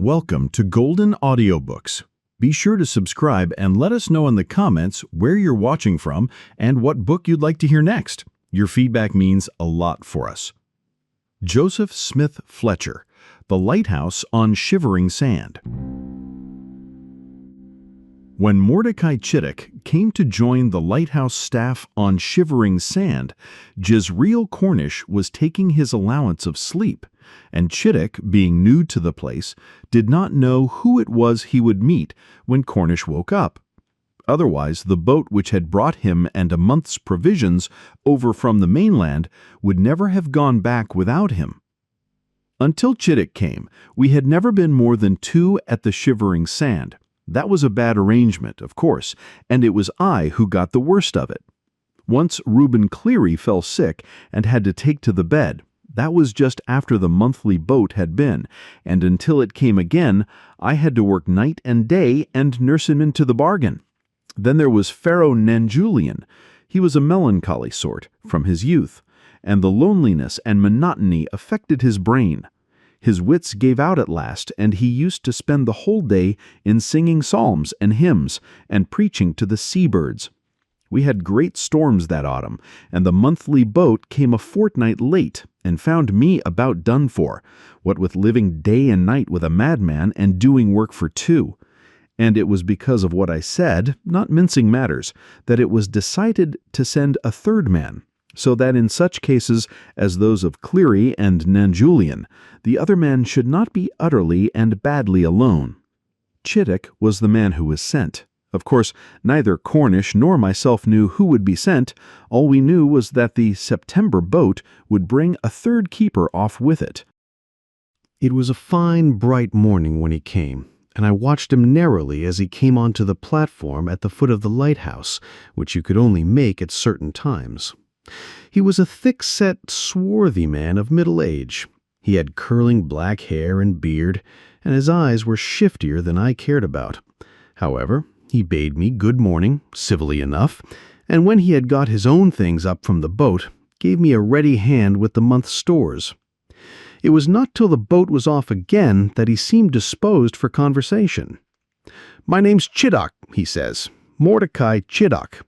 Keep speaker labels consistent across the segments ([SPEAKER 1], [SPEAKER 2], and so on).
[SPEAKER 1] Welcome to Golden Audiobooks. Be sure to subscribe and let us know in the comments where you're watching from and what book you'd like to hear next. Your feedback means a lot for us. Joseph Smith Fletcher, The Lighthouse on Shivering Sand. When Mordecai Chittick came to join the Lighthouse staff on Shivering Sand, Jezreel Cornish was taking his allowance of sleep, and Chittick, being new to the place, did not know who it was he would meet when Cornish woke up. Otherwise, the boat which had brought him and a month's provisions over from the mainland would never have gone back without him. Until Chittick came, we had never been more than two at the Shivering Sand. That was a bad arrangement, of course, and it was I who got the worst of it. Once Reuben Cleary fell sick and had to take to the bed. That was just after the monthly boat had been, and until it came again, I had to work night and day and nurse him into the bargain. Then there was Pharaoh Nanjulian. He was a melancholy sort, from his youth, and the loneliness and monotony affected his brain. His wits gave out at last, and he used to spend the whole day in singing psalms and hymns and preaching to the seabirds. We had great storms that autumn, and the monthly boat came a fortnight late and found me about done for, what with living day and night with a madman and doing work for two. And it was because of what I said, not mincing matters, that it was decided to send a third man, so that in such cases as those of Cleary and Nanjulian, the other man should not be utterly and badly alone. Chittick was the man who was sent. Of course, neither Cornish nor myself knew who would be sent. All we knew was that the September boat would bring a third keeper off with it.
[SPEAKER 2] It was a fine, bright morning when he came, and I watched him narrowly as he came onto the platform at the foot of the lighthouse, which you could only make at certain times. He was a thick-set, swarthy man of middle age. He had curling black hair and beard, and his eyes were shiftier than I cared about. However, he bade me good morning, civilly enough, and when he had got his own things up from the boat, gave me a ready hand with the month's stores. It was not till the boat was off again that he seemed disposed for conversation. "My name's Chittock," he says, "Mordecai Chittock."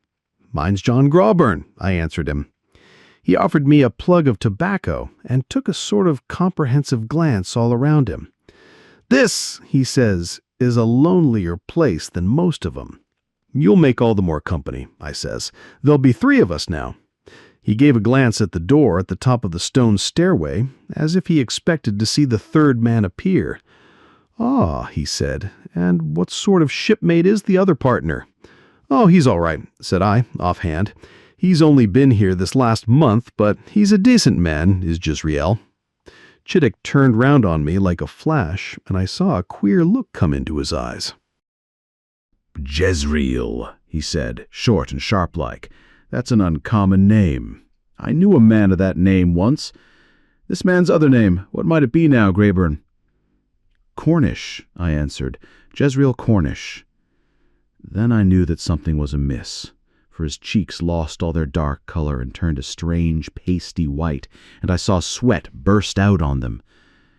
[SPEAKER 2] "Mine's John Grawburn," I answered him. He offered me a plug of tobacco and took a sort of comprehensive glance all around him. "This," he says, "is a lonelier place than most of 'em." "You'll make all the more company," I says. "There'll be three of us now." He gave a glance at the door at the top of the stone stairway, as if he expected to see the third man appear. "Ah," he said, "and what sort of shipmate is the other partner?" "Oh, he's all right," said I, offhand. "He's only been here this last month, but he's a decent man, is Jezreel." Chittick turned round on me like a flash, and I saw a queer look come into his eyes.
[SPEAKER 3] "Jezreel," he said, short and sharp-like. "That's an uncommon name. I knew a man of that name once. This man's other name, what might it be now, Grayburn?" "Cornish," I answered. "Jezreel Cornish." Then I knew that something was amiss, for his cheeks lost all their dark color and turned a strange pasty white, and I saw sweat burst out on them.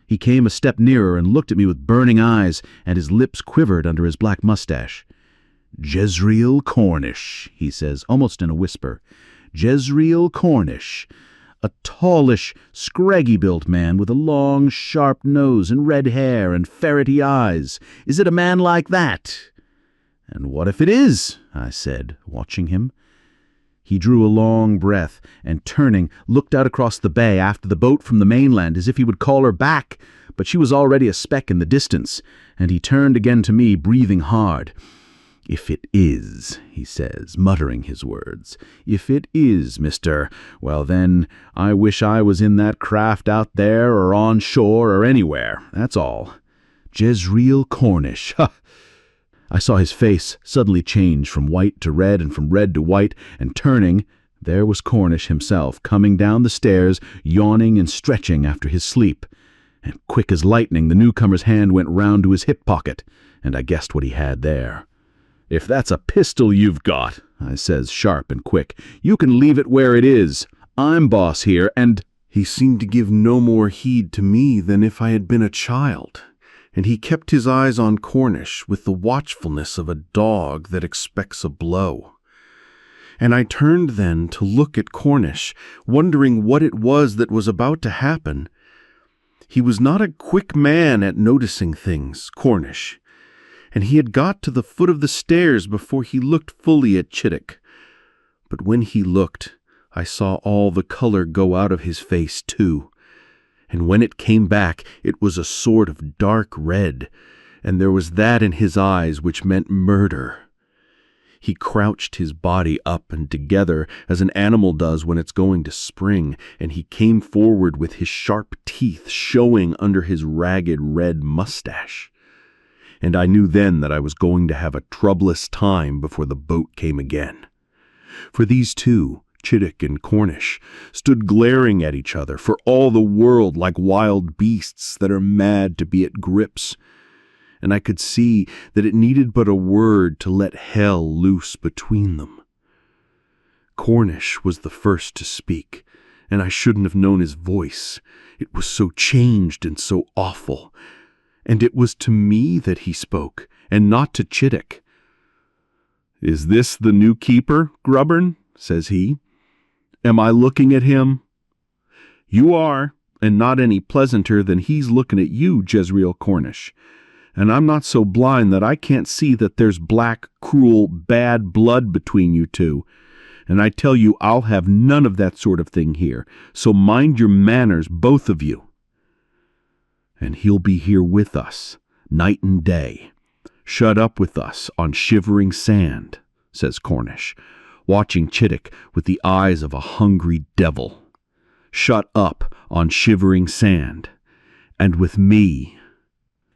[SPEAKER 3] He came a step nearer and looked at me with burning eyes, and his lips quivered under his black mustache. "Jezreel Cornish," he says, almost in a whisper. "Jezreel Cornish. A tallish, scraggy-built man with a long, sharp nose and red hair and ferrety eyes. Is it a man like that?" "And what if it is?" I said, watching him. He drew a long breath, and turning, looked out across the bay after the boat from the mainland as if he would call her back, but she was already a speck in the distance, and he turned again to me, breathing hard. "If it is," he says, muttering his words, "if it is, mister, well then, I wish I was in that craft out there or on shore or anywhere, that's all. Jezreel Cornish, ha!" I saw his face suddenly change from white to red and from red to white, and turning, there was Cornish himself coming down the stairs, yawning and stretching after his sleep. And quick as lightning the newcomer's hand went round to his hip pocket, and I guessed what he had there. "If that's a pistol you've got," I says sharp and quick, "you can leave it where it is. I'm boss here, and—"
[SPEAKER 1] He seemed to give no more heed to me than if I had been a child, and he kept his eyes on Cornish with the watchfulness of a dog that expects a blow. And I turned then to look at Cornish, wondering what it was that was about to happen. He was not a quick man at noticing things, Cornish, and he had got to the foot of the stairs before he looked fully at Chittick. But when he looked, I saw all the color go out of his face too. And when it came back, it was a sort of dark red, and there was that in his eyes which meant murder. He crouched his body up and together as an animal does when it's going to spring, and he came forward with his sharp teeth showing under his ragged red mustache. And I knew then that I was going to have a troublous time before the boat came again. For these two, Chittick and Cornish, stood glaring at each other for all the world like wild beasts that are mad to be at grips. And I could see that it needed but a word to let hell loose between them. Cornish was the first to speak, and I shouldn't have known his voice. It was so changed and so awful. And it was to me that he spoke, and not to Chittick. "Is this the new keeper, Grubbern?" says he. "Am I looking at him?" "You are, and not any pleasanter than he's looking at you, Jezreel Cornish. And I'm not so blind that I can't see that there's black, cruel, bad blood between you two. And I tell you I'll have none of that sort of thing here, so mind your manners, both of you. And he'll be here with us, night and day, shut up with us on Shivering Sand," says Cornish, watching Chittick with the eyes of a hungry devil. "Shut up on Shivering Sand, and with me."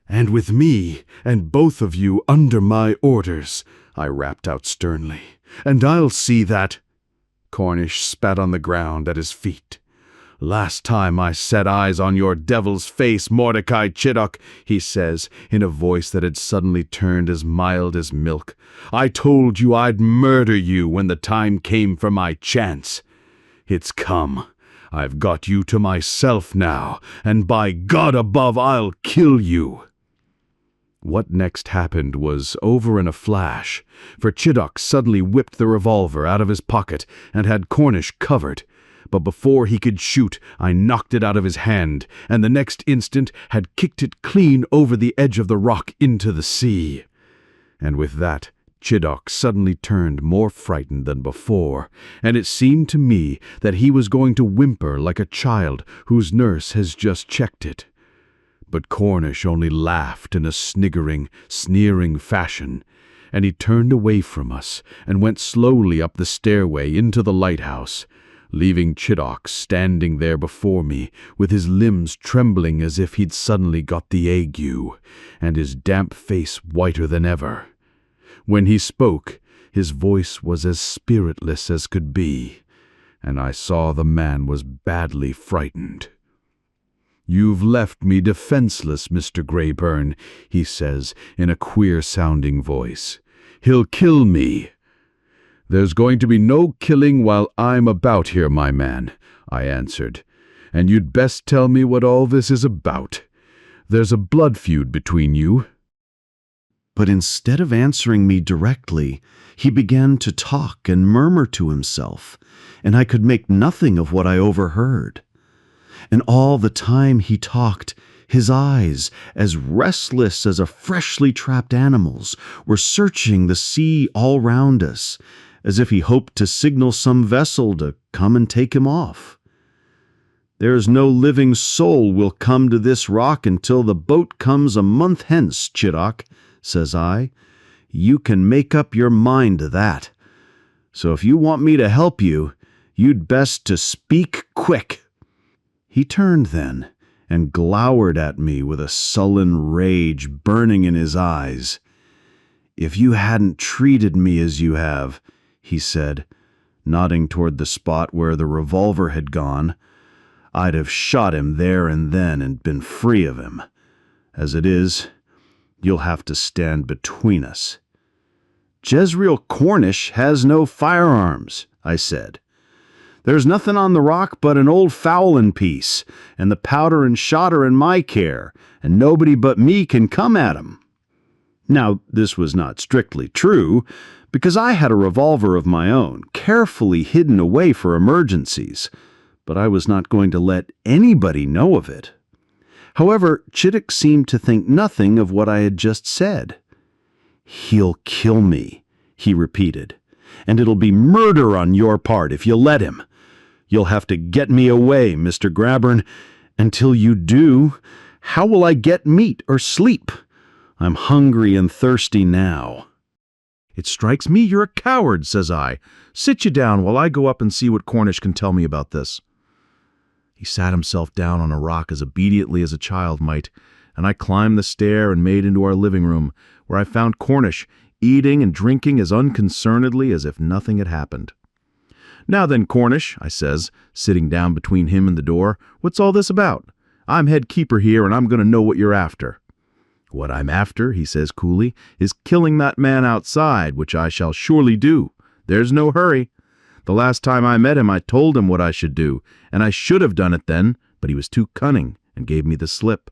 [SPEAKER 2] "And with me, and both of you under my orders," I rapped out sternly. "And I'll see that—" Cornish spat on the ground at his feet. "Last time I set eyes on your devil's face, Mordecai Chittock," he says, in a voice that had suddenly turned as mild as milk, "I told you I'd murder you when the time came for my chance. It's come. I've got you to myself now, and by God above, I'll kill you." What next happened was over in a flash, for Chittock suddenly whipped the revolver out of his pocket and had Cornish covered. But before he could shoot, I knocked it out of his hand, and the next instant had kicked it clean over the edge of the rock into the sea. And with that, Chittock suddenly turned more frightened than before, and it seemed to me that he was going to whimper like a child whose nurse has just checked it. But Cornish only laughed in a sniggering, sneering fashion, and he turned away from us and went slowly up the stairway into the lighthouse, leaving Chittock standing there before me with his limbs trembling as if he'd suddenly got the ague, and his damp face whiter than ever. When he spoke, his voice was as spiritless as could be, and I saw the man was badly frightened. "You've left me defenseless, Mr. Greyburn," he says in a queer-sounding voice. "He'll kill me." "There's going to be no killing while I'm about here, my man," I answered. "And you'd best tell me what all this is about. There's a blood feud between you."
[SPEAKER 1] But instead of answering me directly, he began to talk and murmur to himself, and I could make nothing of what I overheard. And all the time he talked, his eyes, as restless as a freshly trapped animal's, were searching the sea all round us, as if he hoped to signal some vessel to come and take him off. "There's no living soul will come to this rock until the boat comes a month hence, Chittock," says I. "You can make up your mind to that. So if you want me to help you, you'd best to speak quick." He turned then, and glowered at me with a sullen rage burning in his eyes. "If you hadn't treated me as you have," he said, nodding toward the spot where the revolver had gone, "I'd have shot him there and then and been free of him. As it is, you'll have to stand between us." "Jezreel Cornish has no firearms," I said.
[SPEAKER 3] There's nothing on the rock but an old fowling piece, and the powder and shot are in my care, and nobody but me can come at 'em." Now, this was not strictly true, because I had a revolver of my own, carefully hidden away for emergencies, but I was not going to let anybody know of it. However, Chittick seemed to think nothing of what I had just said. "He'll kill me," he repeated, "and it'll be murder on your part if you let him. You'll have to get me away, Mr. Grabburn. Until you do, how will I get meat or sleep? I'm hungry and thirsty now."
[SPEAKER 1] "It strikes me you're a coward," says I. "Sit you down while I go up and see what Cornish can tell me about this." He sat himself down on a rock as obediently as a child might, and I climbed the stair and made into our living room, where I found Cornish eating and drinking as unconcernedly as if nothing had happened. "Now then, Cornish," I says, sitting down between him and the door, "what's all this about? I'm head keeper here, and I'm going to know what you're after." "What I'm after," he says coolly, "is killing that man outside, which I shall surely do. There's no hurry. The last time I met him, I told him what I should do, and I should have done it then, but he was too cunning and gave me the slip.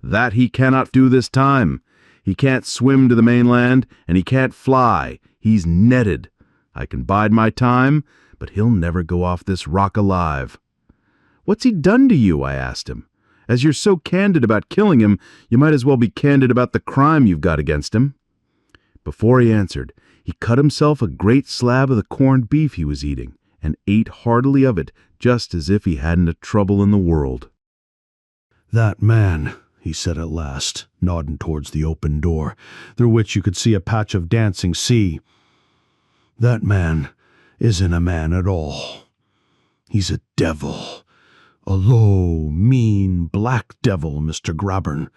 [SPEAKER 1] That he cannot do this time. He can't swim to the mainland, and he can't fly. He's netted. I can bide my time, but he'll never go off this rock alive." "What's he done to you?" I asked him. "As you're so candid about killing him, you might as well be candid about the crime you've got against him." Before he answered, he cut himself a great slab of the corned beef he was eating, and ate heartily of it, just as if he hadn't a trouble in the world.
[SPEAKER 2] "That man," he said at last, nodding towards the open door, through which you could see a patch of dancing sea. "That man isn't a man at all. He's a devil. A low, mean, black devil, Mr. Grabburn.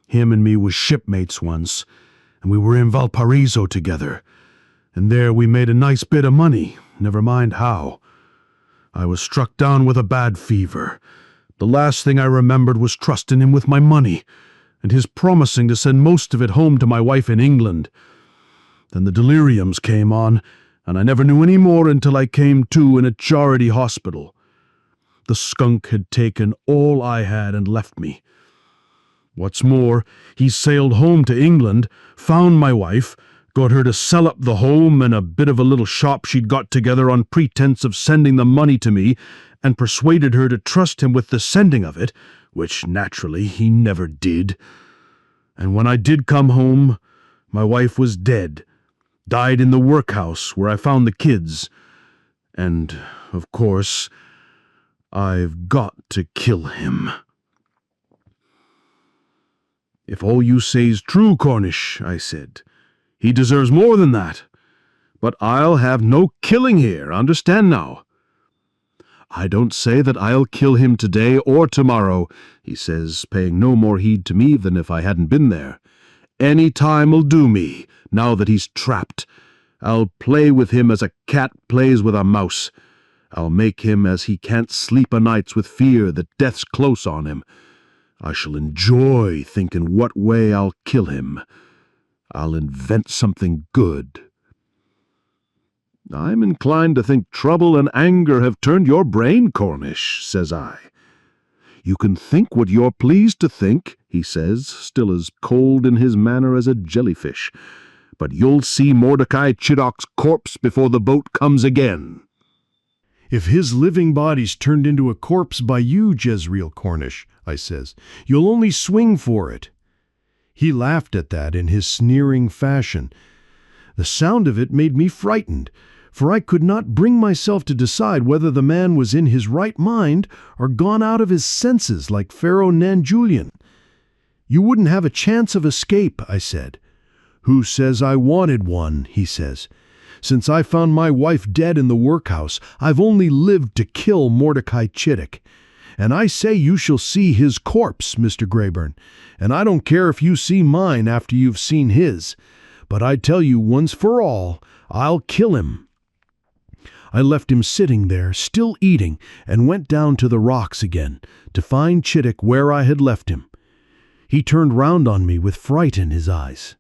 [SPEAKER 2] Him and me was shipmates once, and we were in Valparaiso together, and there we made a nice bit of money, never mind how. I was struck down with a bad fever. The last thing I remembered was trusting him with my money, and his promising to send most of it home to my wife in England. Then the deliriums came on, and I never knew any more until I came to in a charity hospital. The skunk had taken all I had and left me. What's more, he sailed home to England, found my wife, got her to sell up the home and a bit of a little shop she'd got together on pretense of sending the money to me, and persuaded her to trust him with the sending of it, which naturally he never did. And when I did come home, my wife was dead, died in the workhouse where I found the kids. And, of course, I've got to kill him." "If all you say's true, Cornish," I said, "he deserves more than that. But I'll have no killing here, understand now." "I don't say that I'll kill him today or tomorrow," he says, paying no more heed to me than if I hadn't been there. "Any time'll do me, now that he's trapped. I'll play with him as a cat plays with a mouse. I'll make him as he can't sleep o' nights with fear that death's close on him. I shall enjoy thinking what way I'll kill him. I'll invent something good." "I'm inclined to think trouble and anger have turned your brain, Cornish," says I. "You can think what you're pleased to think," he says, still as cold in his manner as a jellyfish, "but you'll see Mordecai Chittock's corpse before the boat comes again."
[SPEAKER 4] "If his living body's turned into a corpse by you, Jezreel Cornish," I says, "you'll only swing for it." He laughed at that in his sneering fashion. The sound of it made me frightened, for I could not bring myself to decide whether the man was in his right mind or gone out of his senses like Pharaoh Nan Julian. "You wouldn't have a chance of escape," I said. "Who says I wanted one?" he says. "Since I found my wife dead in the workhouse, I've only lived to kill Mordecai Chittick. And I say you shall see his corpse, Mr. Grayburn, and I don't care if you see mine after you've seen his. But I tell you once for all, I'll kill him." I left him sitting there, still eating, and went down to the rocks again, to find Chittick where I had left him. He turned round on me with fright in his eyes.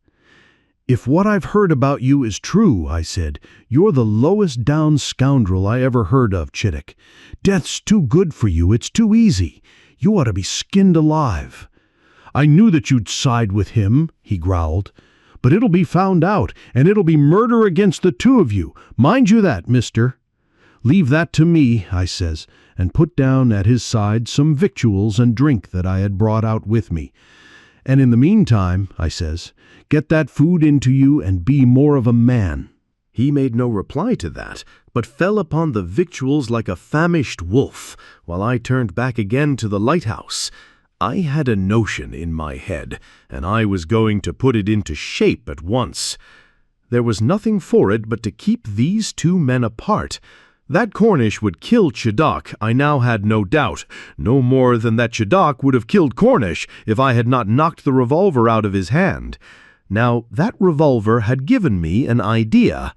[SPEAKER 4] "If what I've heard about you is true," I said, "you're the lowest down scoundrel I ever heard of, Chittick. Death's too good for you, it's too easy. You ought to be skinned alive." "I knew that you'd side with him," he growled. "But it'll be found out, and it'll be murder against the two of you. Mind you that, mister." "Leave that to me," I says, and put down at his side some victuals and drink that I had brought out with me. "And in the meantime," I says, "get that food into you and be more of a man." He made no reply to that, but fell upon the victuals like a famished wolf, while I turned back again to the lighthouse. I had a notion in my head, and I was going to put it into shape at once. There was nothing for it but to keep these two men apart. That Cornish would kill Chidok, I now had no doubt, no more than that Chidok would have killed Cornish if I had not knocked the revolver out of his hand. Now, that revolver had given me an idea.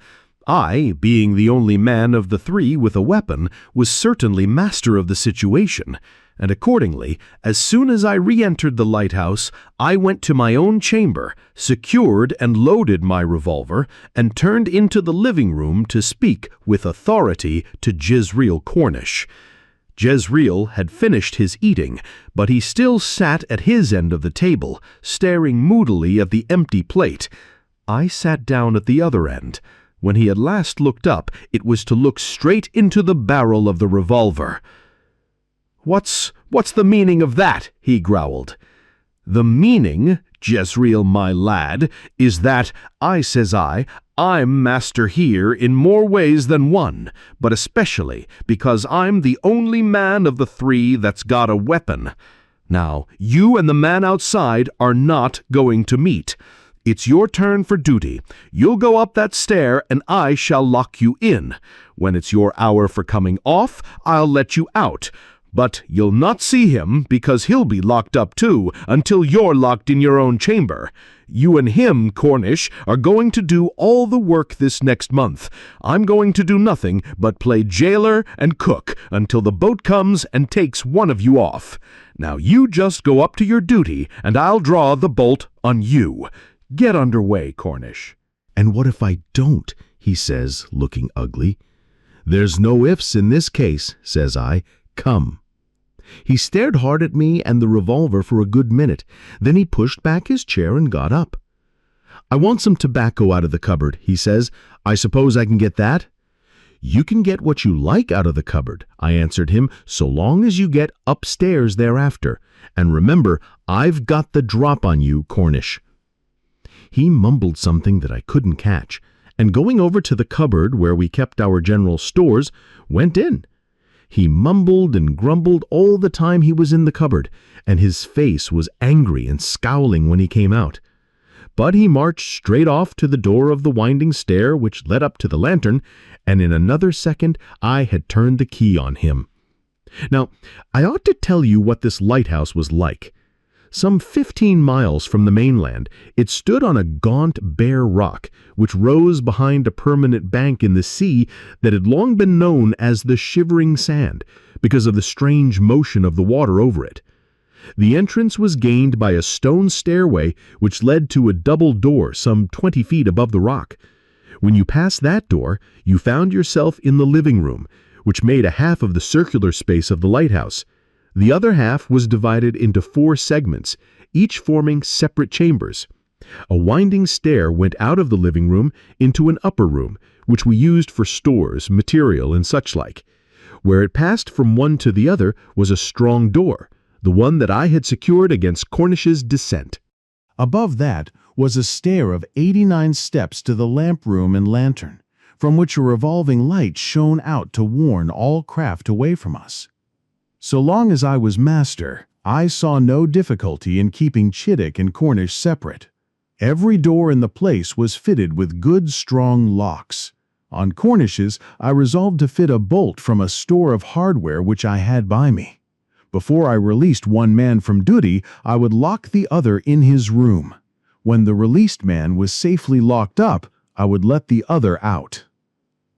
[SPEAKER 4] I, being the only man of the three with a weapon, was certainly master of the situation, and accordingly, as soon as I re-entered the lighthouse, I went to my own chamber, secured and loaded my revolver, and turned into the living room to speak with authority to Jezreel Cornish. Jezreel had finished his eating, but he still sat at his end of the table, staring moodily at the empty plate. I sat down at the other end. When he at last looked up, it was to look straight into the barrel of the revolver. What's the meaning of that?" he growled. "The meaning, Jezreel, my lad, is that, says I'm master here in more ways than one, but especially because I'm the only man of the three that's got a weapon. Now, you and the man outside are not going to meet. It's your turn for duty. You'll go up that stair, and I shall lock you in. When it's your hour for coming off, I'll let you out. But you'll not see him, because he'll be locked up too, until you're locked in your own chamber. You and him, Cornish, are going to do all the work this next month. I'm going to do nothing but play jailer and cook until the boat comes and takes one of you off. Now you just go up to your duty, and I'll draw the bolt on you. Get under way, Cornish."
[SPEAKER 1] "And what if I don't?" he says, looking ugly. "There's no ifs in this case," says I. "Come." He stared hard at me and the revolver for a good minute. Then he pushed back his chair and got up. "I want some tobacco out of the cupboard," he says. "I suppose I can get that?" "You can get what you like out of the cupboard," I answered him, "so long as you get upstairs thereafter. And remember, I've got the drop on you, Cornish." He mumbled something that I couldn't catch, and going over to the cupboard where we kept our general stores, went in. He mumbled and grumbled all the time he was in the cupboard, and his face was angry and scowling when he came out. But he marched straight off to the door of the winding stair which led up to the lantern, and in another second I had turned the key on him. Now, I ought to tell you what this lighthouse was like. Some 15 miles from the mainland, it stood on a gaunt, bare rock, which rose behind a permanent bank in the sea that had long been known as the Shivering Sand, because of the strange motion of the water over it. The entrance was gained by a stone stairway which led to a double door some 20 feet above the rock. When you passed that door, you found yourself in the living room, which made a half of the circular space of the lighthouse. The other half was divided into 4 segments, each forming separate chambers. A winding stair went out of the living room into an upper room, which we used for stores, material, and such like. Where it passed from one to the other was a strong door, the one that I had secured against Cornish's descent.
[SPEAKER 2] Above that was a stair of 89 steps to the lamp room and lantern, from which a revolving light shone out to warn all craft away from us. So long as I was master, I saw no difficulty in keeping Chittick and Cornish separate. Every door in the place was fitted with good strong locks. On Cornish's, I resolved to fit a bolt from a store of hardware which I had by me. Before I released one man from duty, I would lock the other in his room. When the released man was safely locked up, I would let the other out.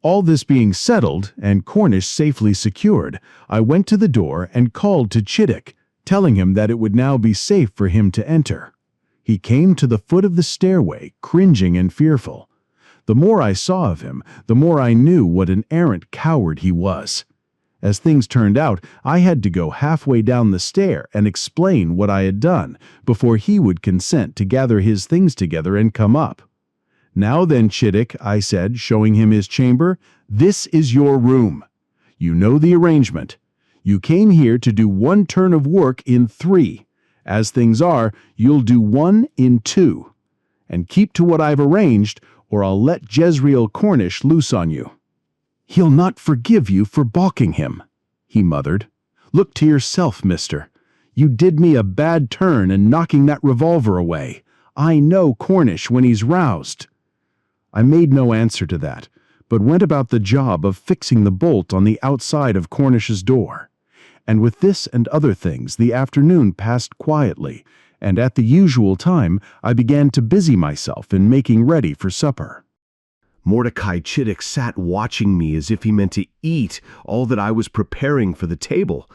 [SPEAKER 2] All this being settled, and Cornish safely secured, I went to the door and called to Chittick, telling him that it would now be safe for him to enter.
[SPEAKER 1] He came to the foot of the stairway, cringing and fearful. The more I saw of him, the more I knew what an arrant coward he was. As things turned out, I had to go halfway down the stair and explain what I had done before he would consent to gather his things together and come up. "Now then, Chittick," I said, showing him his chamber, "this is your room. You know the arrangement. You came here to do 1 turn of work in 3. As things are, you'll do 1 in 2. And keep to what I've arranged, or I'll let Jezreel Cornish loose on you." "He'll not forgive you for balking him," he mothered. "Look to yourself, mister. You did me a bad turn in knocking that revolver away. I know Cornish when he's roused." I made no answer to that, but went about the job of fixing the bolt on the outside of Cornish's door. And with this and other things, the afternoon passed quietly, and at the usual time I began to busy myself in making ready for supper.
[SPEAKER 2] Mordecai Chittick sat watching me as if he meant to eat all that I was preparing for the table.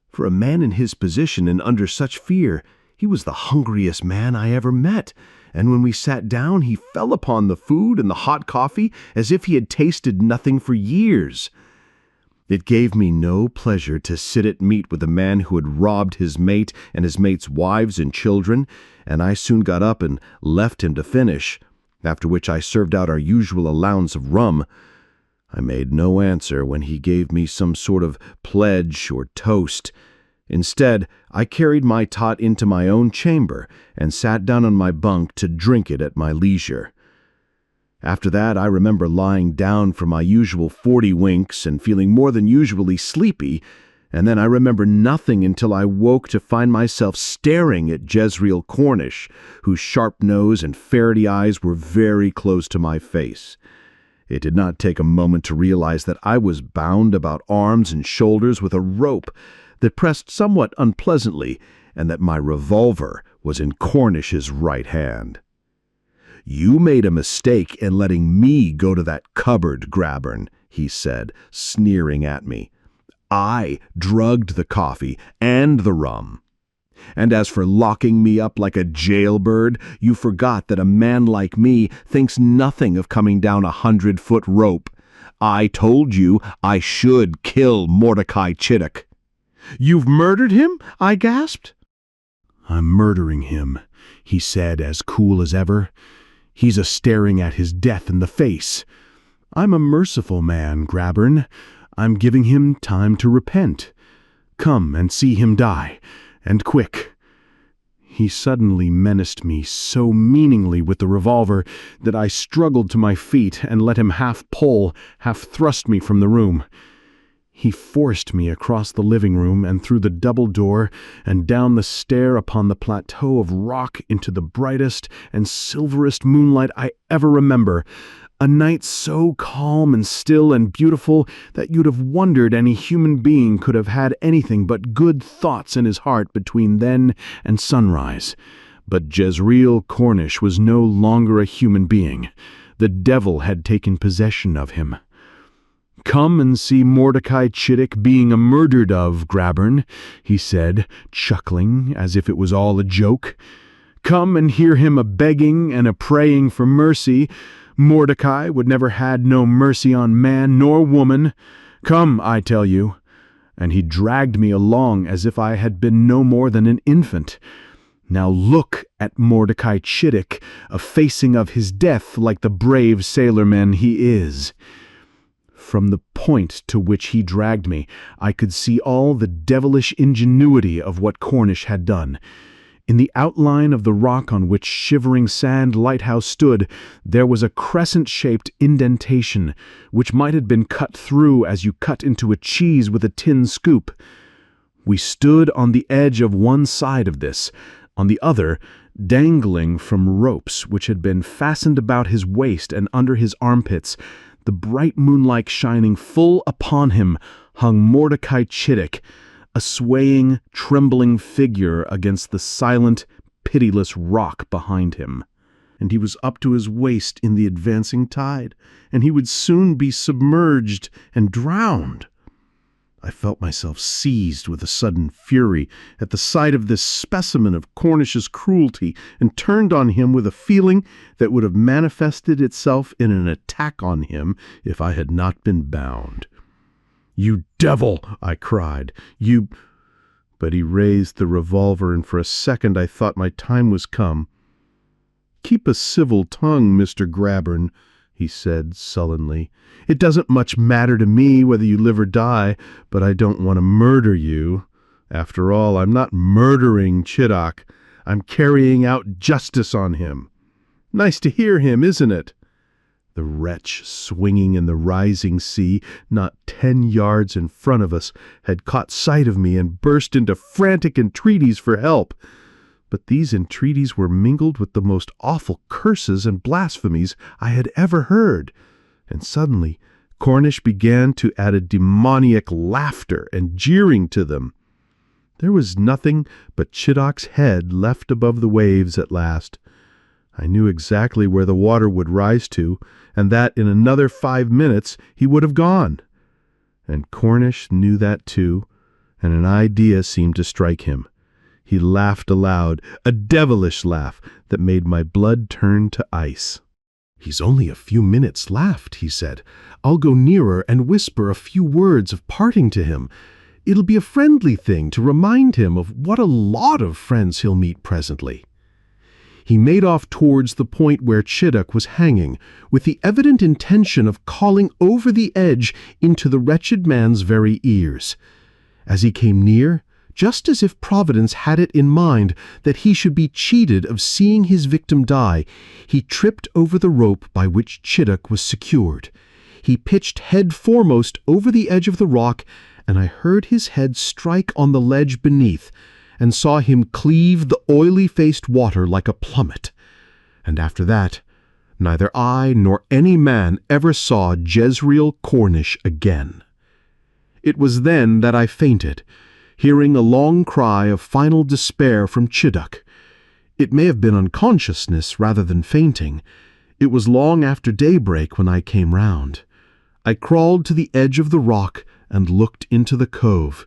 [SPEAKER 2] For a man in his position and under such fear, he was the hungriest man I ever met, and when we sat down he fell upon the food and the hot coffee as if he had tasted nothing for years. It gave me no pleasure to sit at meat with a man who had robbed his mate and his mate's wives and children, and I soon got up and left him to finish, after which I served out our usual allowance of rum. I made no answer when he gave me some sort of pledge or toast. Instead, I carried my tot into my own chamber and sat down on my bunk to drink it at my leisure. After that, I remember lying down for my usual 40 winks and feeling more than usually sleepy, and then I remember nothing until I woke to find myself staring at Jezreel Cornish, whose sharp nose and ferrety eyes were very close to my face. It did not take a moment to realize that I was bound about arms and shoulders with a rope that pressed somewhat unpleasantly, and that my revolver was in Cornish's right hand. "You made a mistake in letting me go to that cupboard, Grabbern," he said, sneering at me. "I drugged the coffee and the rum. And as for locking me up like a jailbird, you forgot that a man like me thinks nothing of coming down 100-foot rope. I told you I should kill Mordecai Chittick." "You've murdered him?" I gasped.
[SPEAKER 4] "I'm murdering him," he said, as cool as ever. "He's a-staring at his death in the face. I'm a merciful man, Grabbern. I'm giving him time to repent. Come and see him die, and quick." He suddenly menaced me so meaningly with the revolver that I struggled to my feet and let him half pull, half thrust me from the room. He forced me across the living room and through the double door and down the stair upon the plateau of rock into the brightest and silverest moonlight I ever remember, a night so calm and still and beautiful that you'd have wondered any human being could have had anything but good thoughts in his heart between then and sunrise. But Jezreel Cornish was no longer a human being. The devil had taken possession of him. "Come and see Mordecai Chittick being murdered of, Grabbern," he said, chuckling as if it was all a joke. "Come and hear him a-begging and a-praying for mercy. Mordecai would never had no mercy on man nor woman. Come, I tell you." And he dragged me along as if I had been no more than an infant. Now look at Mordecai Chittick, a-facing of his death like the brave sailorman he is. From the point to which he dragged me, I could see all the devilish ingenuity of what Cornish had done. In the outline of the rock on which Shivering Sand Lighthouse stood, there was a crescent-shaped indentation, which might have been cut through as you cut into a cheese with a tin scoop. We stood on the edge of one side of this. On the other, dangling from ropes which had been fastened about his waist and under his armpits, the bright moonlight shining full upon him, hung Mordecai Chittick, a swaying, trembling figure against the silent, pitiless rock behind him. And he was up to his waist in the advancing tide, and he would soon be submerged and drowned.
[SPEAKER 2] I felt myself seized with a sudden fury at the sight of this specimen of Cornish's cruelty and turned on him with a feeling that would have manifested itself in an attack on him if I had not been bound. "You devil!" I cried. "You—" But he raised the revolver, and for a second I thought my time was come. "Keep a civil tongue, Mr. Grabbern," he said sullenly. "It doesn't much matter to me whether you live or die, but I don't want to murder you. After all, I'm not murdering Chiddock. I'm carrying out justice on him. Nice to hear him, isn't it?" The wretch, swinging in the rising sea, not 10 yards in front of us, had caught sight of me and burst into frantic entreaties for help. But these entreaties were mingled with the most awful curses and blasphemies I had ever heard. And suddenly Cornish began to add a demoniac laughter and jeering to them. There was nothing but Chiddock's head left above the waves at last. I knew exactly where the water would rise to, and that in another 5 minutes he would have gone. And Cornish knew that too, and an idea seemed to strike him. He laughed aloud, a devilish laugh that made my blood turn to ice. "He's only a few minutes left," he said. "I'll go nearer and whisper a few words of parting to him. It'll be a friendly thing to remind him of what a lot of friends he'll meet presently." He made off towards the point where Chiddock was hanging, with the evident intention of calling over the edge into the wretched man's very ears. As he came near, just as if Providence had it in mind that he should be cheated of seeing his victim die, he tripped over the rope by which Chiddock was secured. He pitched head foremost over the edge of the rock, and I heard his head strike on the ledge beneath, and saw him cleave the oily-faced water like a plummet. And after that, neither I nor any man ever saw Jezreel Cornish again. It was then that I fainted, hearing a long cry of final despair from Chiddock. It may have been unconsciousness rather than fainting. It was long after daybreak when I came round. I crawled to the edge of the rock and looked into the cove.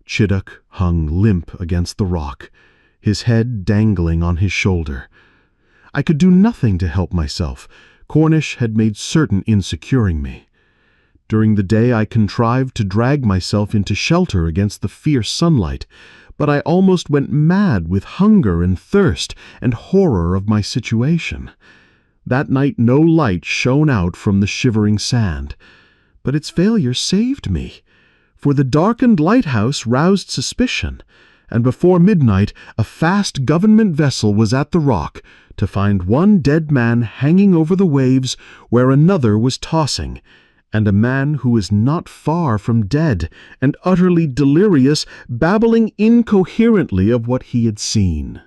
[SPEAKER 2] Chiddock hung limp against the rock, his head dangling on his shoulder. I could do nothing to help myself. Cornish had made certain in securing me. During the day I contrived to drag myself into shelter against the fierce sunlight, but I almost went mad with hunger and thirst and horror of my situation. That night no light shone out from the shivering sand, but its failure saved me, for the darkened lighthouse roused suspicion, and before midnight a fast government vessel was at the rock to find one dead man hanging over the waves where another was tossing, and a man who was not far from dead and utterly delirious, babbling incoherently of what he had seen.